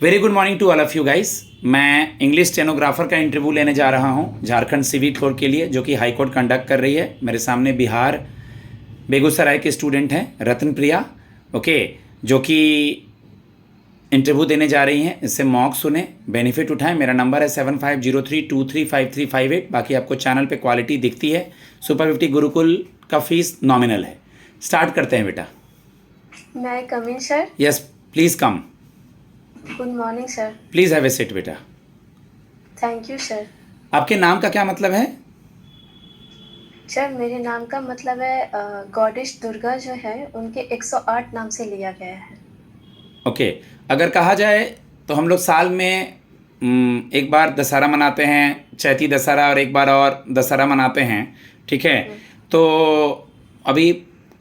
Very good morning to all of you guys. मैं English stenographer का interview लेने जा रहा हूं झारखंड सिविक कोर के लिए, जो कि हाई कोर्ट कंडक्ट कर रही है। मेरे सामने बिहार बेगूसराय के स्टूडेंट हैं रत्न प्रिया, ओके, जो कि इंटरव्यू देने जा रही हैं। इससे मॉक सुने, बेनिफिट उठाएं। मेरा नंबर है 7503235358। बाकी आपको चैनल पे क्वालिटी दिखती है। सुपर 50 गुरुकुल का फीस नॉमिनल है। स्टार्ट करते हैं बेटा। May I come in, sir? Yes, please come. Good morning, sir. Please have a seat बेटा। Thank you, sir. आपके नाम का क्या मतलब है? सर मेरे नाम का मतलब है गॉडेस दुर्गा जो है उनके 108 नाम से लिया गया है। ओके, अगर कहा जाए तो हम लोग साल में एक बार दशहरा मनाते हैं, चैती दशहरा, और एक बार और दशहरा मनाते हैं, ठीक है। तो अभी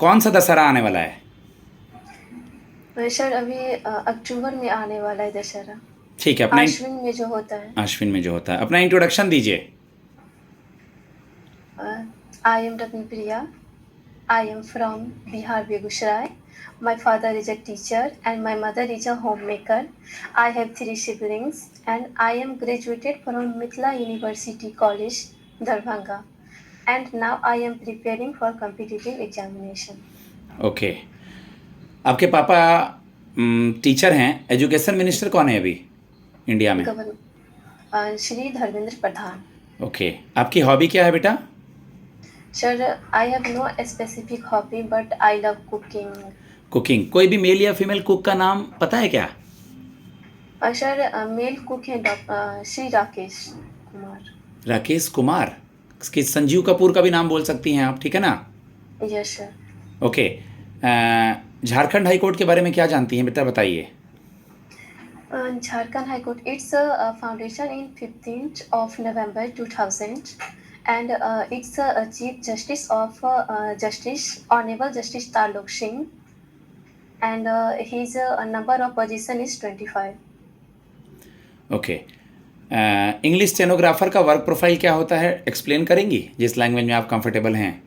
कौन सा दशहरा आने वाला है? सर अभी अक्टूबर में आने वाला है दशहरा, ठीक है, अपना आश्विन में जो होता है। अश्विन में जो होता है। अपना इंट्रोडक्शन दीजिए। I am Ratna Priya, I am from Bihar Begusarai. My father is a teacher and my mother is a homemaker. I have 3 siblings and I am graduated from Mithila University College, Darbhanga. And now I am preparing for competitive examination. Okay, आपके पापा teacher हैं। Education minister कौन है अभी India में? Shri Dharmendra Pradhan. Okay, आपकी hobby क्या है बेटा? Sir, I have no specific hobby but I love cooking. Cooking. कोई भी मेल या फीमेल कुक का नाम पता है क्या? सर मेल कुक है श्री राकेश कुमार. राकेश कुमार। इसकी संजीव कपूर का भी नाम बोल सकती हैं आप, ठीक है ना? Yes sir. Okay, Jharkhand high court के बारे में क्या जानती हैं बेटा, बताइए। Jharkhand high court it's foundation in 15th of November 2000 and it's chief justice of justice honorable justice Tarlok Singh and his number of position is 25. Okay, English stenographer का work profile क्या होता है, एक्सप्लेन करेंगी जिस लैंग्वेज में आप comfortable हैं?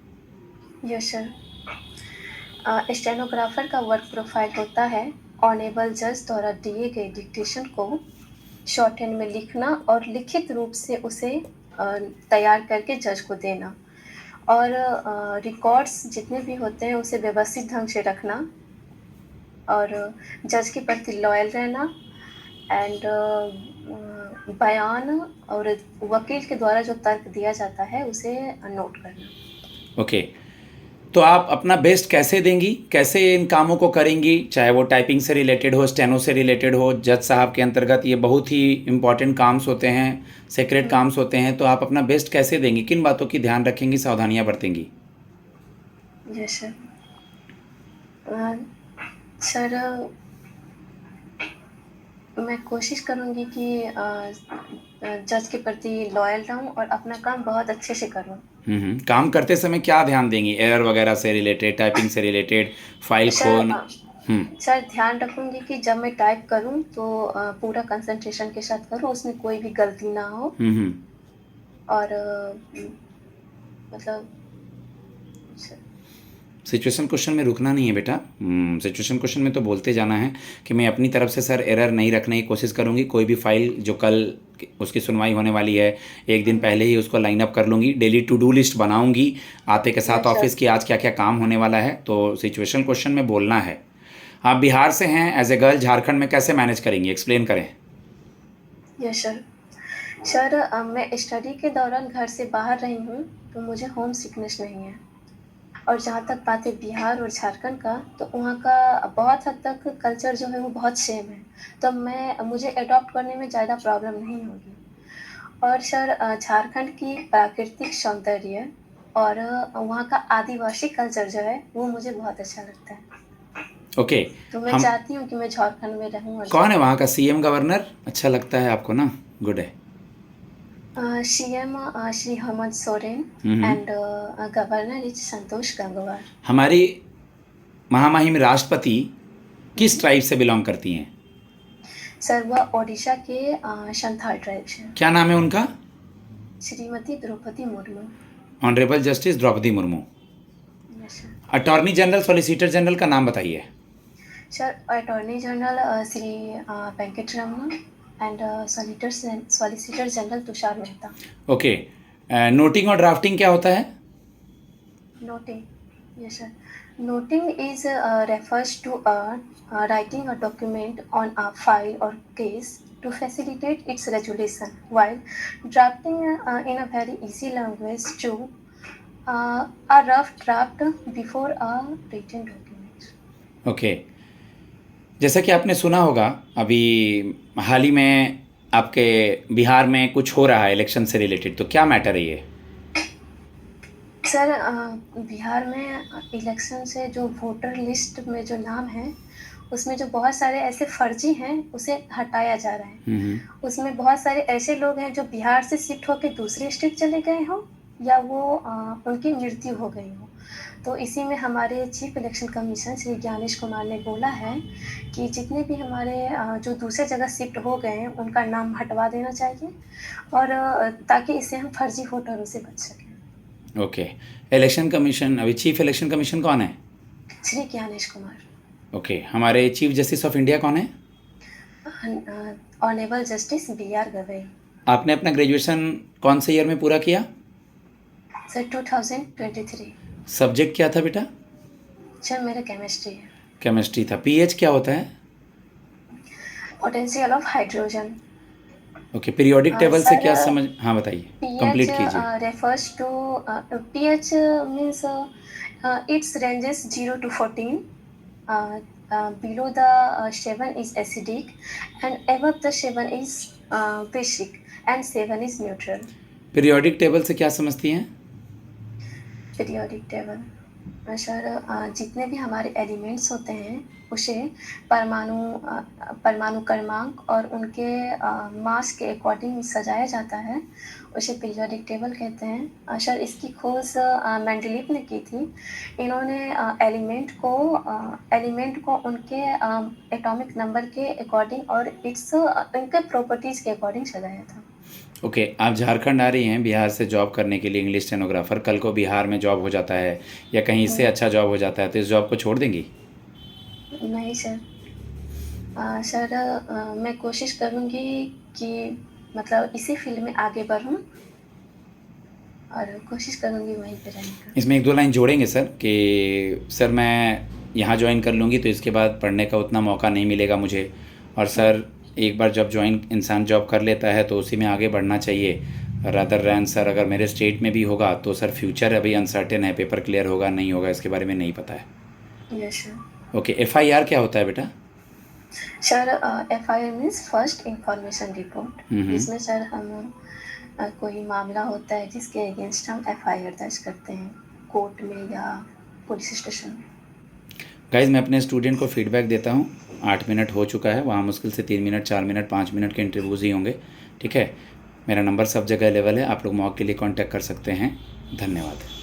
Yes sir. Stenographer का वर्क प्रोफाइल होता है ऑनेबल जज द्वारा दिए गए डिक्टेशन को शॉर्ट हैंड में लिखना और लिखित रूप से उसे तैयार करके जज को देना, और रिकॉर्ड्स जितने भी होते हैं उसे व्यवस्थित ढंग से रखना, और जज के प्रति लॉयल रहना, एंड बयान और वकील के द्वारा जो तर्क दिया जाता है उसे नोट करना. ओके, तो आप अपना बेस्ट कैसे देंगी, कैसे इन कामों को करेंगी? चाहे वो टाइपिंग से रिलेटेड हो, स्टेनो से रिलेटेड हो, जज साहब के अंतर्गत ये बहुत ही इंपॉर्टेंट काम्स होते हैं, सीक्रेट काम्स होते हैं। तो आप अपना बेस्ट कैसे देंगी, किन बातों की ध्यान रखेंगी, सावधानियां बरतेंगी? Yes sir. सर मैं कोशिश करूँगी कि जज के प्रति लॉयल रहूँ और अपना काम बहुत अच्छे से करूँ. काम करते समय क्या ध्यान देंगी? एरर वगैरह से रिलेटेड, टाइपिंग से रिलेटेड, फाइल खोना? सर ध्यान रखूँगी कि जब मैं टाइप करूँ तो पूरा कंसंट्रेशन के साथ करूँ, उसमें कोई भी गलती ना हो. और मतलब सिचुएशन क्वेश्चन में रुकना नहीं है बेटा। सिचुएशन क्वेश्चन में तो बोलते जाना है कि मैं अपनी तरफ से सर एरर नहीं रखने की कोशिश करूँगी। कोई भी फाइल जो कल उसकी सुनवाई होने वाली है, एक दिन पहले ही उसको लाइन अप कर लूँगी। डेली टू डू लिस्ट बनाऊँगी आते के साथ ऑफिस की, आज क्या क्या काम होने वाला है। तो सिचुएशन क्वेश्चन में बोलना है। आप बिहार से हैं, एज ए गर्ल झारखंड में कैसे मैनेज करेंगी, एक्सप्लेन करें। Yes sir. सर मैं स्टडी के दौरान घर से बाहर रही हूँ तो मुझे होम सिकनेस नहीं है. और जहाँ तक बात है बिहार और झारखंड का, तो वहाँ का बहुत हद तक कल्चर जो है वो बहुत सेम है, तो मुझे अडॉप्ट करने में ज़्यादा प्रॉब्लम नहीं होगी. और सर झारखंड की प्राकृतिक सौंदर्य और वहाँ का आदिवासी कल्चर जो है वो मुझे बहुत अच्छा लगता है. ओके, तो मैं चाहती हूँ कि मैं झारखंड में रहूँ. कौन है वहाँ का सीएम, गवर्नर अच्छा लगता है आपको ना? गुड है. CM Shri Hemant Soren and governor is Santosh Gangwar. हमारी महामहिम राष्ट्रपति किस ट्राइब से बिलोंग करती हैं? सर वह ओडिशा के संथाल ट्राइब से. क्या नाम है उनका? Shrimati Draupadi Murmu. Honourable justice Draupadi Murmu. Yes sir. Attorney general, solicitor general का नाम बताइए. Sir attorney general Shri Venkat Ramana and solicitor general Tushar Mehta. Okay, noting और ड्राफ्टिंग क्या होता है? Noting, yes sir. Noting is refers to writing a document on a file or case to facilitate its resolution, while drafting in a very easy language to a rough draft before a written document. Okay, जैसा कि आपने सुना होगा अभी हाल ही में आपके बिहार में कुछ हो रहा है इलेक्शन से रिलेटेड, तो क्या मैटर है ये? सर बिहार में इलेक्शन से जो वोटर लिस्ट में जो नाम है उसमें जो बहुत सारे ऐसे फर्जी हैं उसे हटाया जा रहा है। उसमें बहुत सारे ऐसे लोग हैं जो बिहार से शिफ्ट होकर दूसरे स्टेट चले गए हों या वो उनकी मृत्यु हो गई हो। तो इसी में हमारे chief election commission Shri Gyanesh Kumar ने बोला है कि जितने भी हमारे जो दूसरे जगह शिफ्ट हो गए हैं उनका नाम हटवा देना चाहिए और ताकि इससे हम फर्जी वोटरों से बच सकें। ओके, इलेक्शन कमीशन, अभी चीफ इलेक्शन कमीशन कौन है? श्री ज्ञानेश कुमार। ओके, हमारे चीफ जस्टिस ऑफ इंडिया कौन है? Honourable justice BR Gavai. आपने अपना ग्रेजुएशन कौन से ईयर में पूरा किया? सर 2023। सब्जेक्ट क्या था बेटा? सर मेरा केमिस्ट्री है। केमिस्ट्री था। पीएच क्या होता है? Potential of hydrogen. Okay, periodic table से सर, क्या समझ, हाँ बताइए, कंप्लीट कीजिए। Refers to pH means its ranges 0 to 14. Below the 7 is acidic and above the 7 is basic and 7 is neutral. Periodic table से क्या समझती हैं? पीरियोडिक टेबल सर जितने भी हमारे एलिमेंट्स होते हैं उसे परमाणु क्रमांक और उनके मास के अकॉर्डिंग सजाया जाता है, उसे पीरियोडिक टेबल कहते हैं। सर इसकी खोज मेंडलीव ने की थी। इन्होंने एलिमेंट को उनके एटॉमिक नंबर के अकॉर्डिंग और उनके प्रॉपर्टीज़ के अकॉर्डिंग सजाया था। ओके, आप झारखंड आ रही हैं बिहार से जॉब करने के लिए इंग्लिश स्टेनोग्राफर, कल को बिहार में जॉब हो जाता है या कहीं इससे अच्छा जॉब हो जाता है तो इस जॉब को छोड़ देंगी? नहीं सर। सर मैं कोशिश करूँगी कि मतलब इसी फील्ड में आगे बढ़ूँ और कोशिश करूँगी वहीं पे रहने का। इसमें एक दो लाइन जोड़ेंगे सर कि सर मैं यहाँ ज्वाइन कर लूँगी तो इसके बाद पढ़ने का उतना मौका नहीं मिलेगा मुझे, और सर एक बार जब इंसान जॉब कर लेता है तो उसी में आगे बढ़ना चाहिए रादर रैन सर अगर मेरे स्टेट में भी होगा तो सर फ्यूचर अभी अनसर्टेन है, पेपर क्लियर होगा नहीं होगा इसके बारे में नहीं पता है। Yes sir. ओके, FIR क्या होता है बेटा? Sir FIR means first information report. इसमें सर हम कोई मामला होता है जिसके अगेंस्ट हम FIR दर्ज करते हैं कोर्ट में या पुलिस स्टेशन में। गाइज मैं अपने स्टूडेंट को फीडबैक देता हूँ, 8 मिनट हो चुका है, वहाँ मुश्किल से 3 मिनट 4 मिनट 5 मिनट के इंटरव्यूज़ ही होंगे, ठीक है। मेरा नंबर सब जगह अवेलेबल है, आप लोग मॉक के लिए कांटेक्ट कर सकते हैं। धन्यवाद।